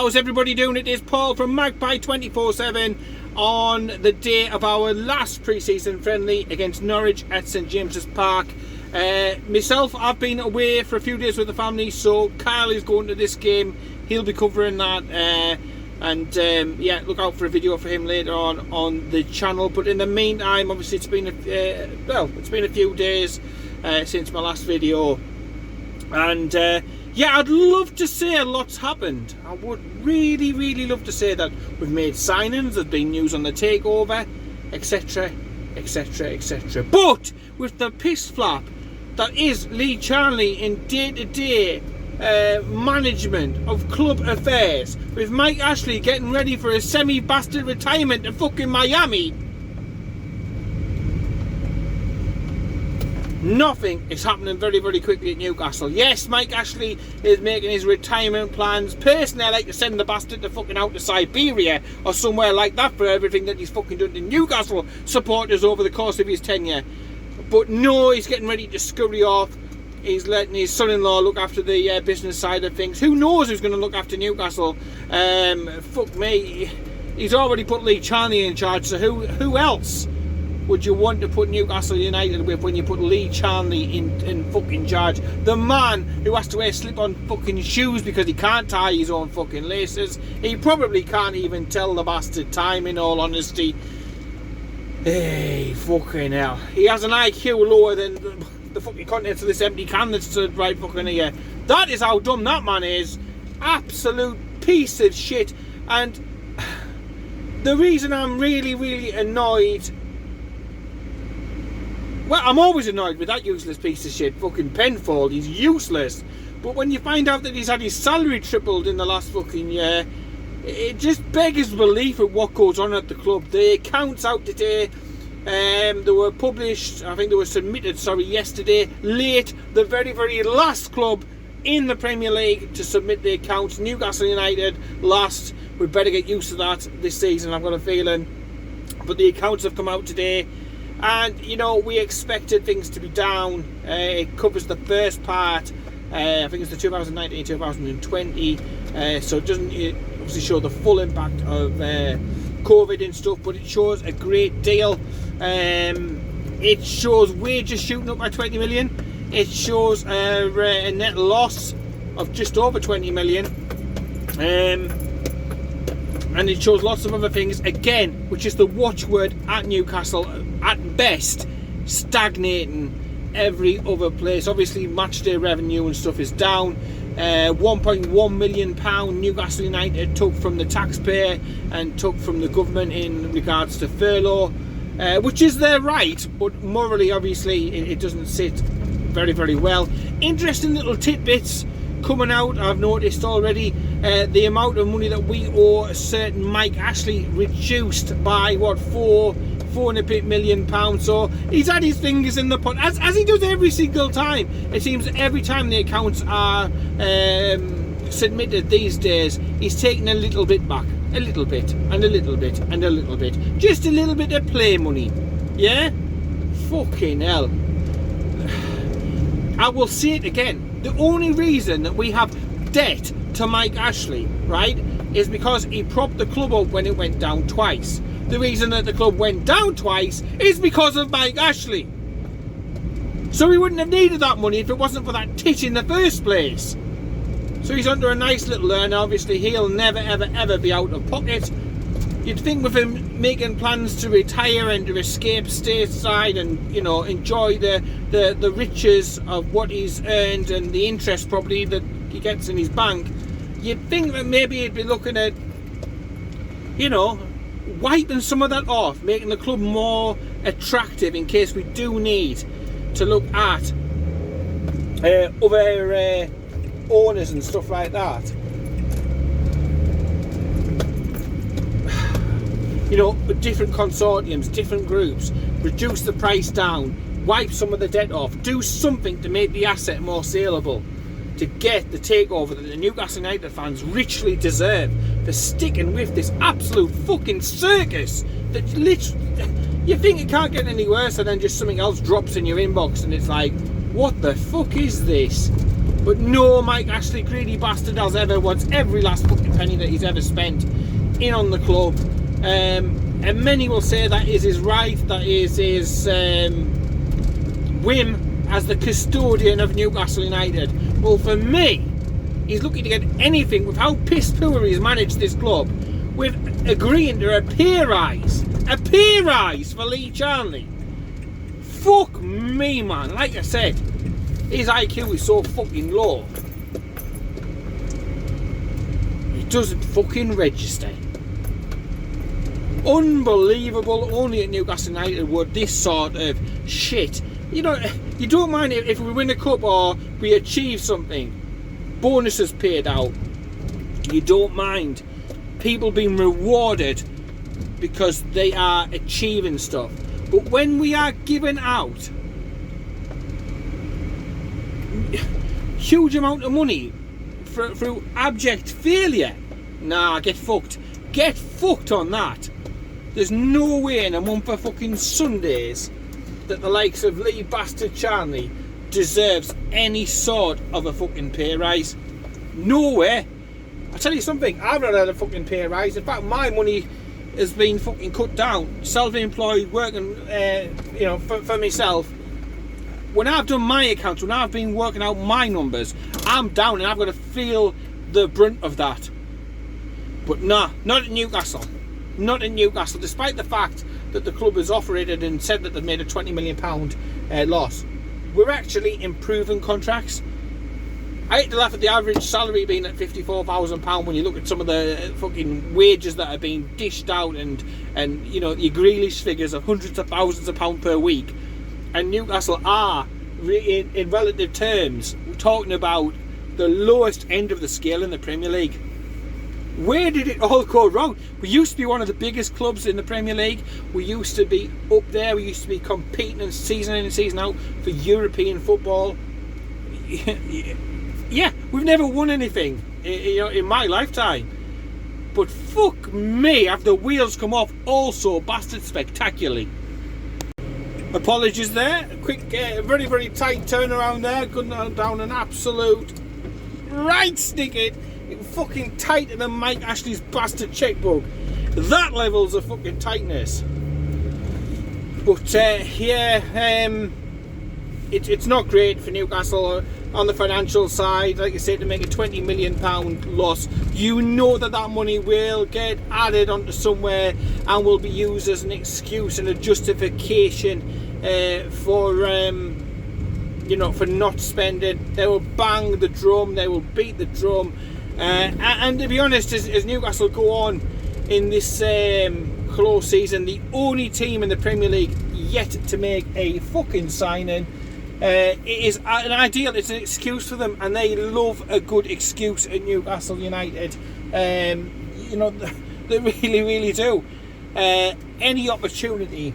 How's everybody doing? It is Paul from Magpie 24/7 on the day of our last pre-season friendly against Norwich at St James's Park. Myself, I've been away for a few days with the family, so Kyle is going to this game. He'll be covering that, yeah, look out for a video for him later on the channel. But in the meantime, obviously it's been a few days since my last video, and yeah, I'd love to say a lot's happened. I would really love to say that we've made signings, there's been news on the takeover, etc, etc. But with the piss flap that is Lee Charnley in day-to-day management of club affairs, with Mike Ashley getting ready for a semi-bastard retirement to fucking Miami, nothing is happening very quickly at Newcastle. Yes, Mike Ashley is making his retirement plans. Personally, I like to send the bastard to fucking out to Siberia or somewhere like that for everything that he's fucking done to Newcastle supporters over the course of his tenure. But no, he's getting ready to scurry off. He's letting his son-in-law look after the business side of things. Who knows who's going to look after Newcastle? Fuck me. He's already put Lee Charnley in charge, so who else would you want to put Newcastle United with when you put Lee Charnley in fucking charge? The man who has to wear slip-on fucking shoes because he can't tie his own fucking laces. He probably can't even tell the bastard time, in all honesty. Hey, fucking hell. He has an IQ lower than the fucking contents of this empty can that's stood right fucking here. That is how dumb that man is. Absolute piece of shit. And the reason I'm really annoyed, well, I'm always annoyed with that useless piece of shit, fucking Penfold. He's useless. But when you find out that he's had his salary tripled in the last fucking year, it just beggars belief at what goes on at the club. The accounts out today, they were published, I think they were submitted, yesterday, late. The very last club in the Premier League to submit the accounts. Newcastle United last. We better get used to that this season, I've got a feeling. But the accounts have come out today. And, you know, we expected things to be down. It covers the first part, I think it's the 2019-2020. So it doesn't obviously show the full impact of COVID and stuff, but it shows a great deal. It shows wages shooting up by 20 million. It shows a net loss of just over 20 million. And it shows lots of other things, again, which is the watchword at Newcastle. At best, stagnating every other place. Obviously, matchday revenue and stuff is down. £1.1 million Newcastle United took from the taxpayer and took from the government in regards to furlough, which is their right, but morally, obviously, it doesn't sit very well. Interesting little tidbits coming out, I've noticed already. The amount of money that we owe a certain Mike Ashley reduced by what, four and a bit million pounds. So he's had his fingers in the pot, as he does every single time. It seems every time the accounts are submitted these days, he's taking a little bit back, a little bit and a little bit and a little bit, just a little bit of play money. Yeah, fucking hell. I will say it again, the only reason that we have debt to Mike Ashley, right, is because he propped the club up when it went down twice. The reason that the club went down twice is because of Mike Ashley. So he wouldn't have needed that money if it wasn't for that tit in the first place. So he's under a nice little earn. Obviously he'll never ever be out of pocket. You'd think with him making plans to retire and to escape stateside and, you know, enjoy the riches of what he's earned and the interest probably that he gets in his bank, you'd think that maybe he'd be looking at, you know, wiping some of that off, making the club more attractive in case we do need to look at other owners and stuff like that. You know, different consortiums, different groups, reduce the price down, wipe some of the debt off, do something to make the asset more saleable, to get the takeover that the Newcastle United fans richly deserve for sticking with this absolute fucking circus that literally, you think it can't get any worse, and then just something else drops in your inbox and it's like, what the fuck is this? But no Mike Ashley greedy bastard as ever wants every last fucking penny that he's ever spent in on the club. And many will say that is his right, that is his whim as the custodian of Newcastle United. Well, for me, he's looking to get anything with how piss poor he's managed this club, with agreeing to a pay rise for Lee Charnley. Fuck me, man. Like I said, his IQ is so fucking low, it doesn't fucking register. Unbelievable. Only at Newcastle United would this sort of shit. You know, you don't mind if we win a cup or we achieve something, bonuses paid out. You don't mind people being rewarded because they are achieving stuff. But when we are giving out huge amount of money through abject failure, nah, get fucked. Get fucked on that. There's no way in a month of fucking Sundays that the likes of Lee Bastard Charnley deserves any sort of a fucking pay rise. No way. I tell you something, I've not had a fucking pay rise. In fact, my money has been fucking cut down. Self-employed, working, you know, for myself. When I've done my accounts, when I've been working out my numbers, I'm down and I've got to feel the brunt of that. But nah, not at Newcastle. Not in Newcastle, despite the fact that the club has operated and said that they've made a £20 million loss. We're actually improving contracts. I hate to laugh at the average salary being at £54,000 when you look at some of the fucking wages that are being dished out, and you know, your Grealish figures of hundreds of thousands of pounds per week. And Newcastle are, in relative terms, we're talking about the lowest end of the scale in the Premier League. Where did it all go wrong? We used to be one of the biggest clubs in the Premier League. We used to be up there. We used to be competing and season in and season out for European football. Yeah, we've never won anything, you know, in my lifetime. But fuck me, have the wheels come off also bastard spectacularly. Apologies there. A quick, very, very tight turnaround there. Going down an absolute right stick it. Fucking tighter than Mike Ashley's bastard checkbook. That level's of fucking tightness. But it's not great for Newcastle on the financial side. Like I said, to make a £20 million loss, you know that money will get added onto somewhere and will be used as an excuse and a justification for you know, for not spending. They will bang the drum. They will beat the drum. And to be honest, as Newcastle go on in this close season, the only team in the Premier League yet to make a fucking signing, it is an ideal, it's an excuse for them, and they love a good excuse at Newcastle United. You know, they really, really do. Any opportunity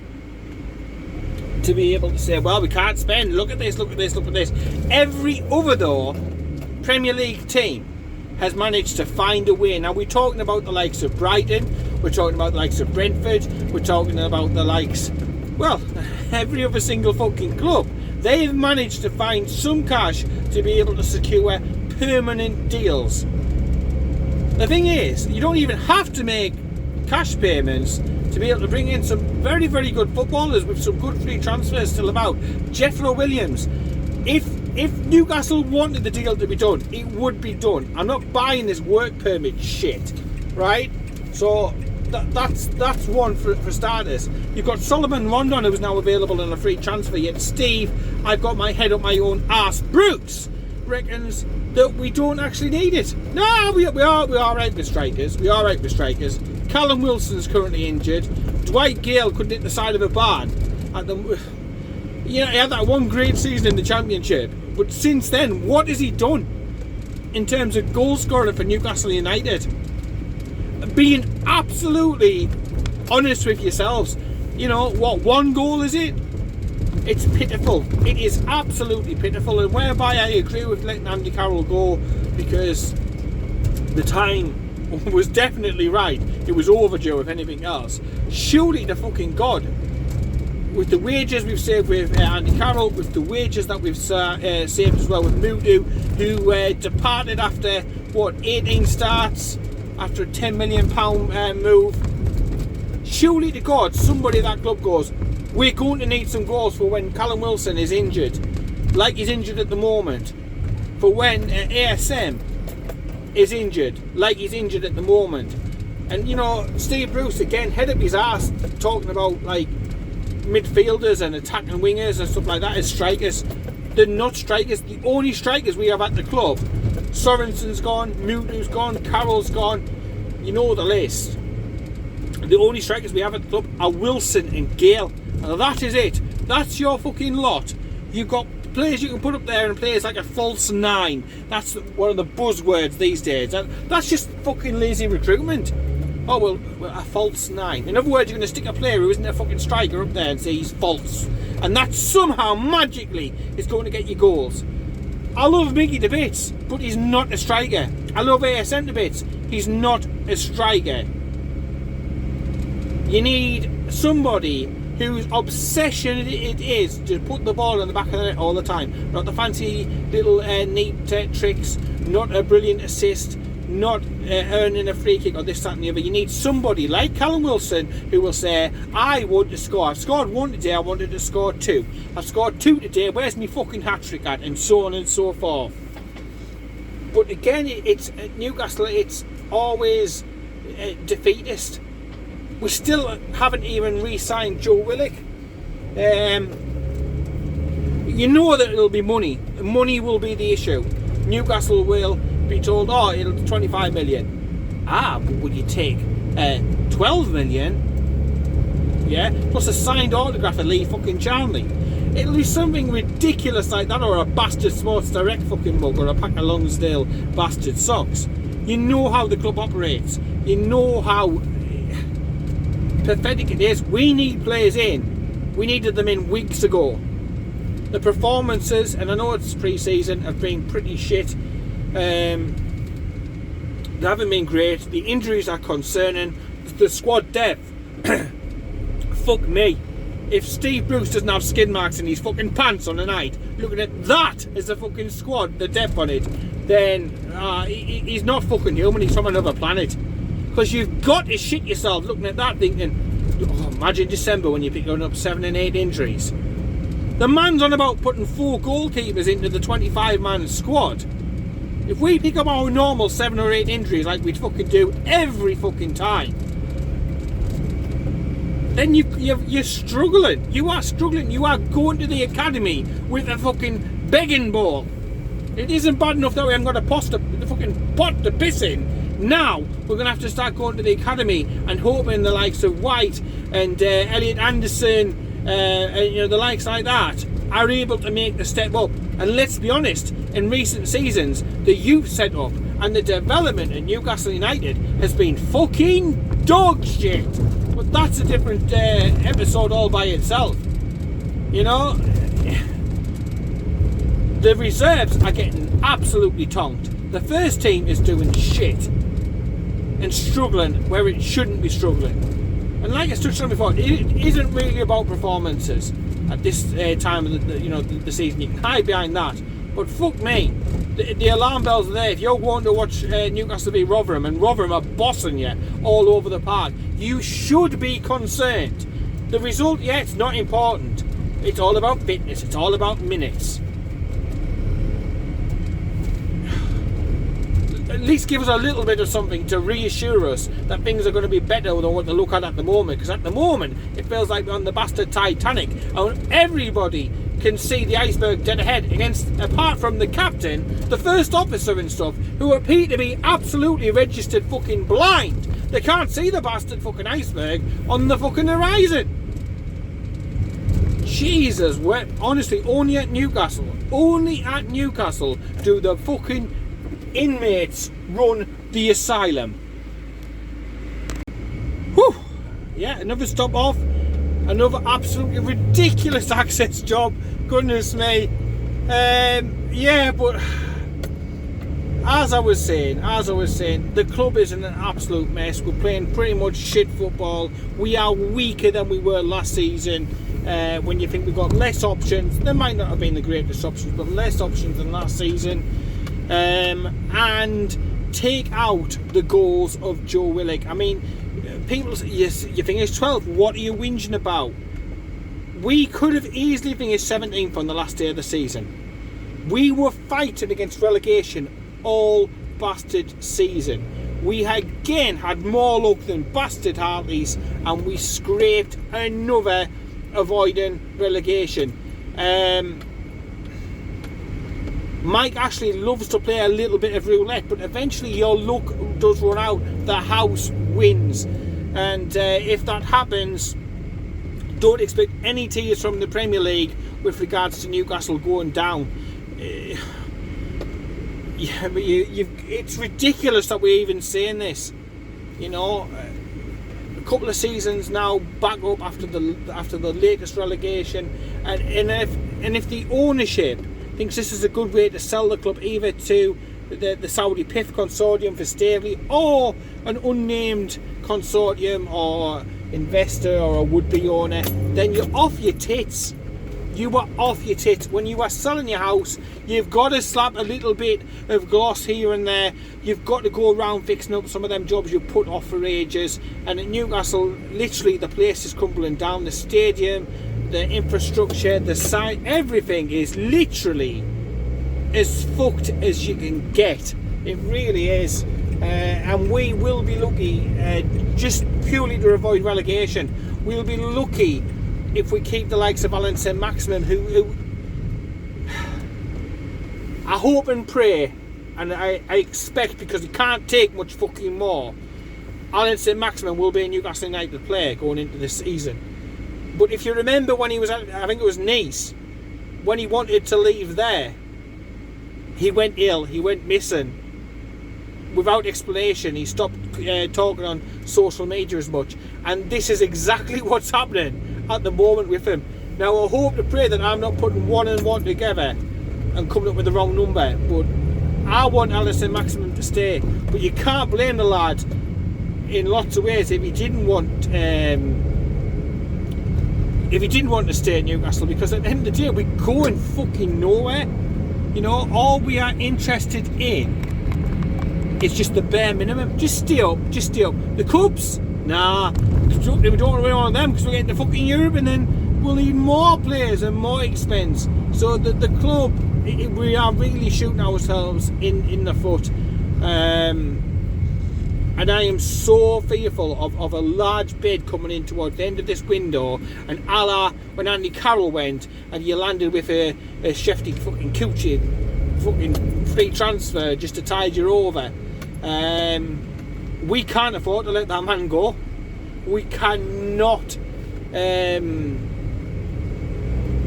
to be able to say, well, we can't spend, look at this, look at this, look at this. Every other, though, Premier League team has managed to find a way. Now, we're talking about the likes of Brighton, we're talking about the likes of Brentford, we're talking about the likes, well, every other single fucking club. They've managed to find some cash to be able to secure permanent deals. The thing is, you don't even have to make cash payments to be able to bring in some very, very good footballers with some good free transfers still about. Jeffro Williams, if Newcastle wanted the deal to be done, it would be done. I'm not buying this work permit shit, right? So that's one for starters. You've got Solomon Rondon, who is now available on a free transfer, yet Steve, I've got my head up my own arse, Brooks, reckons that we don't actually need it. No, we are right with strikers. We are right with strikers. Callum Wilson's currently injured. Dwight Gale couldn't hit the side of a barn. You know, he had that one great season in the Championship, but since then, what has he done in terms of goal scoring for Newcastle United? Being absolutely honest with yourselves, you know, what, one goal is it? It's pitiful. It is absolutely pitiful, and whereby I agree with letting Andy Carroll go, because the time was definitely right. It was overdue, if anything else. Surely to fucking God, with the wages we've saved with Andy Carroll, with the wages that we've saved as well with Mudu, who departed after, what, 18 starts, after a £10 million move. Surely to God, somebody at that club goes, we're going to need some goals for when Callum Wilson is injured, like he's injured at the moment, for when ASM is injured, like he's injured at the moment. And, you know, Steve Bruce, again, head up his arse, talking about, like, midfielders and attacking wingers and stuff like that as strikers. They're not strikers. The only strikers we have at the club, Sorensen's gone, Mutu's gone, Carroll's gone, you know the list. The only strikers we have at the club are Wilson and Gale, and that is it. That's your fucking lot. You've got players you can put up there and players like a false nine. That's one of the buzzwords these days. That's just fucking lazy recruitment. Oh, well, a false nine. In other words, you're going to stick a player who isn't a fucking striker up there and say he's false. And that somehow, magically, is going to get you goals. I love Mickey to bits, but he's not a striker. I love ASN to bits. He's not a striker. You need somebody whose obsession it is to put the ball in the back of the net all the time. Not the fancy little neat tricks, not a brilliant assist, not earning a free kick or this, that and the other. You need somebody like Callum Wilson who will say, I want to score. I've scored one today, I wanted to score two. I've scored two today, where's my fucking hat-trick at? And so on and so forth. But again, it's at Newcastle, it's always defeatist. We still haven't even re-signed Joe Willock. You know that it'll be money. Money will be the issue. Newcastle will be told, oh, it'll be 25 million. But would you take 12 million? Yeah, plus a signed autograph of Lee fucking Charnley. It'll be something ridiculous like that, or a bastard Sports Direct fucking mug, or a pack of Lonsdale bastard socks. You know how the club operates. You know how pathetic it is. We need players in. We needed them in weeks ago. The performances, and I know it's pre-season, have been pretty shit. They haven't been great. The injuries are concerning. The squad depth, fuck me. If Steve Bruce doesn't have skid marks in his fucking pants on the night, looking at that as a fucking squad, the depth on it, then he's not fucking human, he's from another planet. Because you've got to shit yourself looking at that thinking, oh, imagine December when you're picking up 7 and 8 injuries. The man's on about putting 4 goalkeepers into the 25-man squad. If we pick up our normal 7 or 8 injuries like we'd fucking do every fucking time, then you're struggling. You are struggling. You are going to the academy with a fucking begging ball. It isn't bad enough that we haven't got the fucking pot to piss in. Now we're going to have to start going to the academy and hoping the likes of White and Elliot Anderson, and, you know, the likes like that are able to make the step up. And let's be honest, in recent seasons, the youth setup and the development at Newcastle United has been fucking dog shit. But that's a different episode all by itself. You know, the reserves are getting absolutely tonked. The first team is doing shit and struggling where it shouldn't be struggling. And like I touched on before, it isn't really about performances at this time of the season. You can hide behind that, but fuck me, the alarm bells are there. If you're going to watch Newcastle v Rotherham and Rotherham are bossing you all over the park, you should be concerned. The result, yeah, it's not important. It's all about fitness. It's all about minutes. At least give us a little bit of something to reassure us that things are going to be better than what they look at the moment. Because at the moment, it feels like we're on the bastard Titanic, and everybody can see the iceberg dead ahead. Apart from the captain, the first officer and stuff, who appear to be absolutely registered fucking blind. They can't see the bastard fucking iceberg on the fucking horizon. Jesus, honestly, only at Newcastle do the fucking inmates run the asylum. Whew. Yeah, another stop off. Another absolutely ridiculous access job. Goodness me. Yeah, but as I was saying, the club is in an absolute mess. We're playing pretty much shit football. We are weaker than we were last season. when you think we've got less options. There might not have been the greatest options, but less options than last season. And take out the goals of Joe Willock. I mean, people, yes, you think it's 12. What are you whinging about? We could have easily finished 17th on the last day of the season. We were fighting against relegation all bastard season. We again had more luck than bastard Hartleys, and we scraped another avoiding relegation. Mike Ashley loves to play a little bit of roulette, but eventually your luck does run out. The house wins, and if that happens, don't expect any tears from the Premier League with regards to Newcastle going down. Yeah, but it's ridiculous that we're even saying this. You know, a couple of seasons now back up after the latest relegation, and if the ownership thinks this is a good way to sell the club either to the Saudi PIF consortium for Staveley or an unnamed consortium or investor or a would-be owner, then you're off your tits. You were off your tits. When you are selling your house, you've got to slap a little bit of gloss here and there. You've got to go around fixing up some of them jobs you put off for ages. And at Newcastle, literally the place is crumbling down. The stadium, the infrastructure, the site, everything is literally as fucked as you can get. It really is. And we will be lucky, just purely to avoid relegation, we'll be lucky if we keep the likes of Alan Saint-Maximin, who I hope and pray, and I expect, because he can't take much fucking more, Alan Saint-Maximin will be a Newcastle United player going into this season. But if you remember when he was at, I think it was Nice, when he wanted to leave there, he went ill, he went missing. Without explanation, he stopped talking on social media as much, and this is exactly what's happening at the moment with him. Now I hope to pray that I'm not putting one and one together and coming up with the wrong number, but I want Alison Maximum to stay. But you can't blame the lad in lots of ways if he didn't want to stay at Newcastle, because at the end of the day we're going fucking nowhere. You know, all we are interested in, it's just the bare minimum. Just stay up. The Cubs? Nah. We don't want to win on them because we're getting to fucking Europe, and then we'll need more players and more expense. So the club, we are really shooting ourselves in the foot. And I am so fearful of a large bid coming in towards the end of this window, and a la when Andy Carroll went and you landed with a Shefty fucking Coochie fucking free transfer just to tide you over. We can't afford to let that man go. We cannot.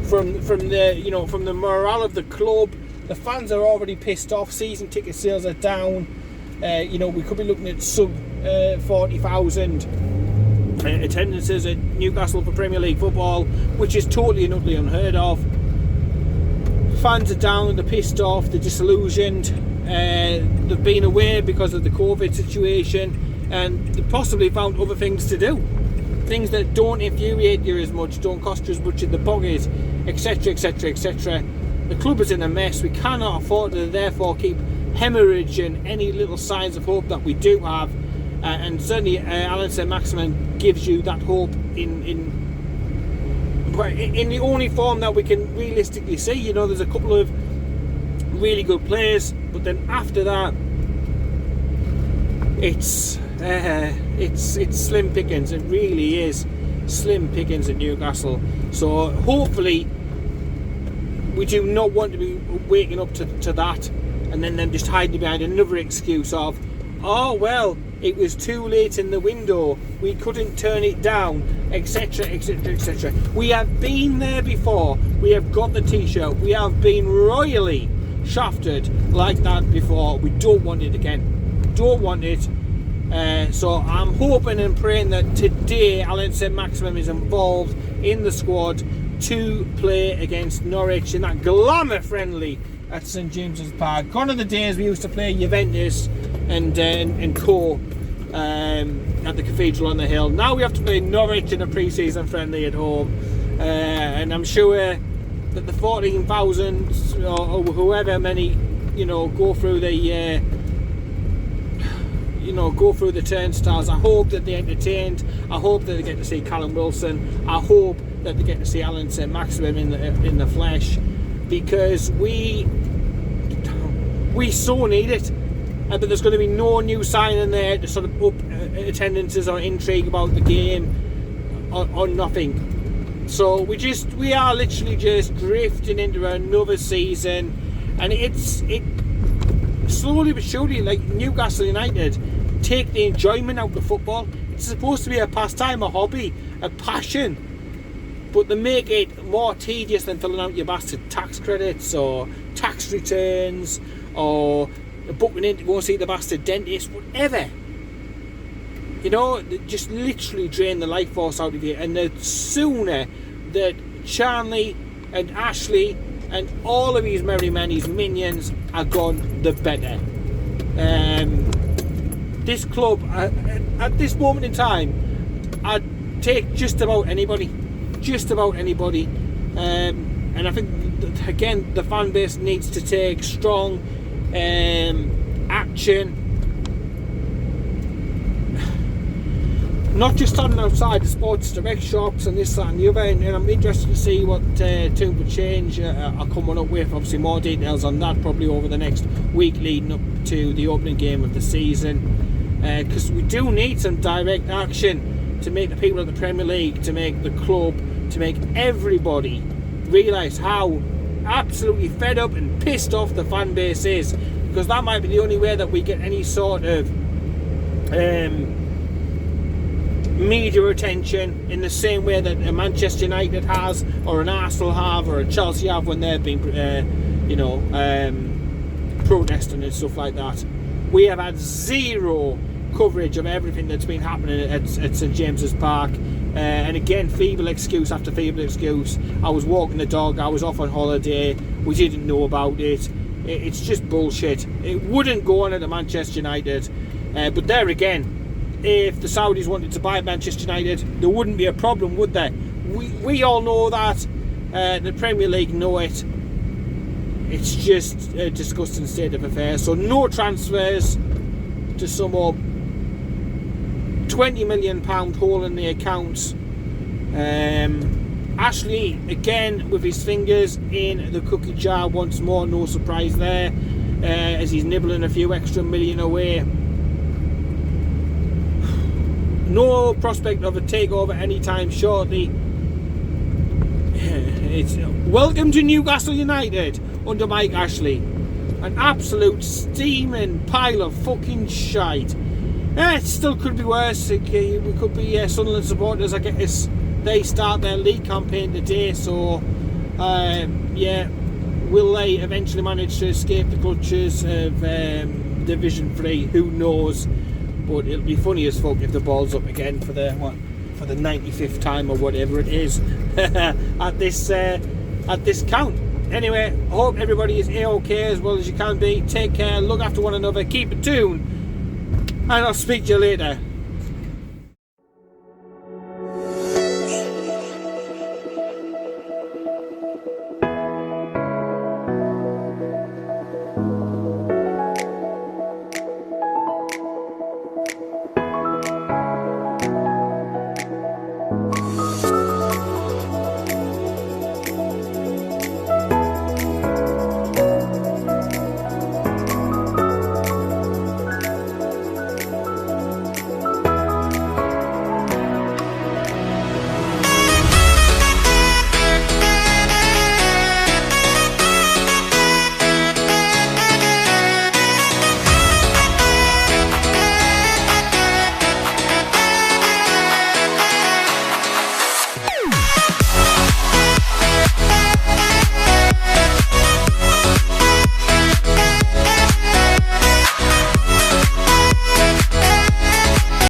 From the morale of the club, the fans are already pissed off. Season ticket sales are down. We could be looking at sub 40,000 attendances at Newcastle for Premier League football, which is totally and utterly unheard of. Fans are down, they're pissed off, they're disillusioned. They've been away because of the COVID situation, and they possibly found other things to do. Things that don't infuriate you as much, don't cost you as much in the pocket, etc, etc, etc. The club is in a mess. We cannot afford to therefore keep hemorrhaging any little signs of hope that we do have, and certainly Alan Saint-Maximin gives you that hope in the only form that we can realistically see. You know, there's a couple of really good players, but then after that, it's slim pickings. It really is slim pickings at Newcastle. So hopefully we do not want to be waking up to that and then them just hiding behind another excuse of, oh well, it was too late in the window, we couldn't turn it down, etc, etc, etc. We have been there before. We have got the t-shirt. We have been royally shafted like that before. We don't want it again. Don't want it. So I'm hoping and praying that today Alan Saint-Maximin is involved in the squad to play against Norwich in that glamour friendly at St James's Park. Gone are the days we used to play Juventus and co at the Cathedral on the Hill. Now we have to play Norwich in a pre-season friendly at home. and I'm sure that the 14,000 or whoever many, go through the go through the turnstiles. I hope that they're entertained. I hope that they get to see Callum Wilson. I hope that they get to see Alan St. Maximum in the flesh, because we so need it. But there's going to be no new signing there to sort of up attendances or intrigue about the game or nothing. So we are literally just drifting into another season, and it slowly but surely, like Newcastle United, take the enjoyment out of football. It's supposed to be a pastime, a hobby, a passion, but they make it more tedious than filling out your bastard tax credits or tax returns or booking in to go and see the bastard dentist, whatever. They just literally drain the life force out of you, and the sooner that Charlie and Ashley and all of these merry men, his minions, are gone, the better. This club, at this moment in time, I'd take just about anybody. And I think, again, the fan base needs to take strong action. Not just standing outside the Sports Direct shops and this, that and the other, and I'm interested to see what Tune for Change are coming up with. Obviously more details on that probably over the next week leading up to the opening game of the season, because we do need some direct action to make the people of the Premier League, to make the club, to make everybody realise how absolutely fed up and pissed off the fan base is, because that might be the only way that we get any sort of media attention, in the same way that a Manchester United has, or an Arsenal have, or a Chelsea have when they've been protesting and stuff like that. We have had zero coverage of everything that's been happening at St James's Park, and again, feeble excuse after feeble excuse. I was walking the dog, I was off on holiday, we didn't know about it. It's just bullshit. It wouldn't go on at Manchester United, but there again, if the Saudis wanted to buy Manchester United, there wouldn't be a problem, would there? We all know that. The Premier League know it. It's just a disgusting state of affairs. So no transfers to sum up £20 million hole in the accounts. Ashley, again, with his fingers in the cookie jar once more. No surprise there, as he's nibbling a few extra million away. No prospect of a takeover anytime shortly. It's welcome to Newcastle United under Mike Ashley. An absolute steaming pile of fucking shite. It still could be worse. We could be Sunderland supporters. I guess they start their league campaign today, so will they eventually manage to escape the clutches of Division 3? Who knows? But it'll be funny as fuck if the ball's up again for the 95th time or whatever it is at this count. Anyway, I hope everybody is A-OK as well as you can be. Take care, look after one another, keep it tuned, and I'll speak to you later.